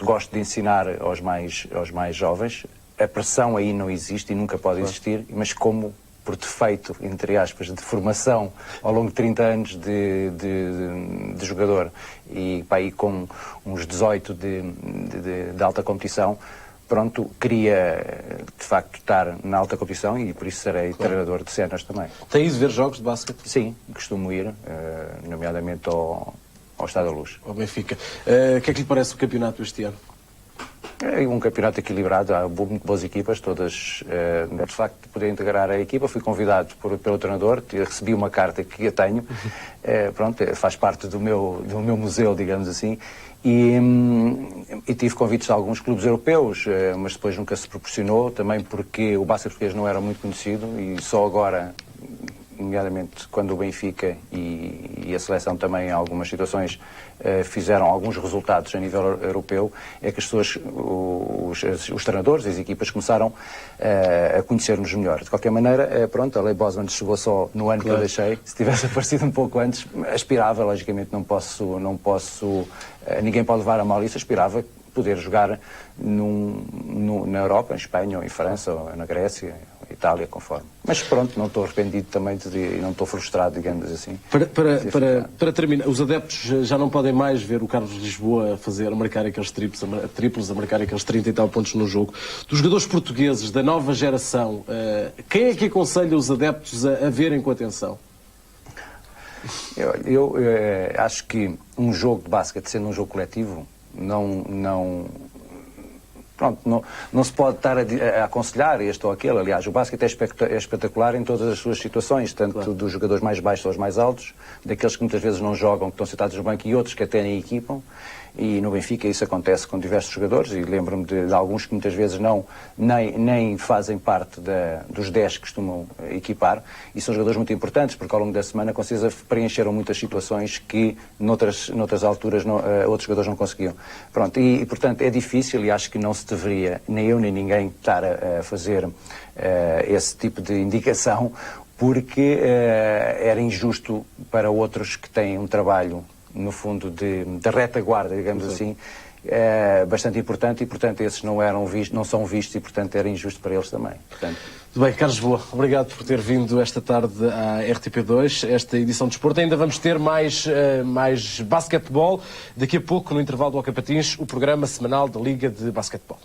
gosto de ensinar aos mais jovens. A pressão aí não existe e nunca pode existir, mas como por defeito, entre aspas, de formação ao longo de 30 anos de jogador e aí com uns 18 de alta competição, pronto, queria de facto estar na alta competição e por isso serei treinador de séniores também. Tem ido ver jogos de basquete? Sim, costumo ir, nomeadamente ao Estádio da Luz. Ao Benfica. O que é que lhe parece o campeonato este ano? É um campeonato equilibrado, há muito boas equipas, todas, de facto, de poder integrar a equipa. Fui convidado pelo treinador, recebi uma carta que eu tenho, pronto, faz parte do meu museu, digamos assim, e tive convites de alguns clubes europeus, mas depois nunca se proporcionou, também porque o basquete português não era muito conhecido e só agora, nomeadamente quando o Benfica e a seleção também em algumas situações fizeram alguns resultados a nível europeu, é que as pessoas, os treinadores, as equipas começaram a conhecer-nos melhor. De qualquer maneira, pronto, a Lei Bosman chegou só no ano que eu deixei. Se tivesse aparecido um pouco antes, aspirava, logicamente não posso, ninguém pode levar a mal isso, aspirava poder jogar na Europa, em Espanha, ou em França, ou na Grécia, Itália, conforme. Mas pronto, não estou arrependido também e não estou frustrado, digamos assim. Para terminar, os adeptos já não podem mais ver o Carlos Lisboa a marcar aqueles triplos, a marcar aqueles 30 e tal pontos no jogo. Dos jogadores portugueses da nova geração, quem é que aconselha os adeptos a verem com atenção? Eu acho que um jogo de basquete, sendo um jogo coletivo, não se pode estar a aconselhar este ou aquele. Aliás, o basquete é espetacular em todas as suas situações, tanto dos jogadores mais baixos aos mais altos, daqueles que muitas vezes não jogam, que estão sentados no banco, e outros que até nem equipam. E no Benfica isso acontece com diversos jogadores, e lembro-me de alguns que muitas vezes nem fazem parte dos 10 que costumam equipar, e são jogadores muito importantes, porque ao longo da semana com certeza preencheram muitas situações que noutras alturas outros jogadores não conseguiam. Pronto, e portanto é difícil, e acho que não se deveria, nem eu nem ninguém, estar a fazer esse tipo de indicação, porque era injusto para outros que têm um trabalho, no fundo, de retaguarda, digamos assim, bastante importante, e portanto esses não são vistos, e portanto era injusto para eles também. Portanto... Muito bem, Carlos Lisboa, obrigado por ter vindo esta tarde à RTP2, esta edição de Desporto. Ainda vamos ter mais basquetebol. Daqui a pouco, no intervalo do Hockey Patins, o programa semanal da Liga de Basquetebol.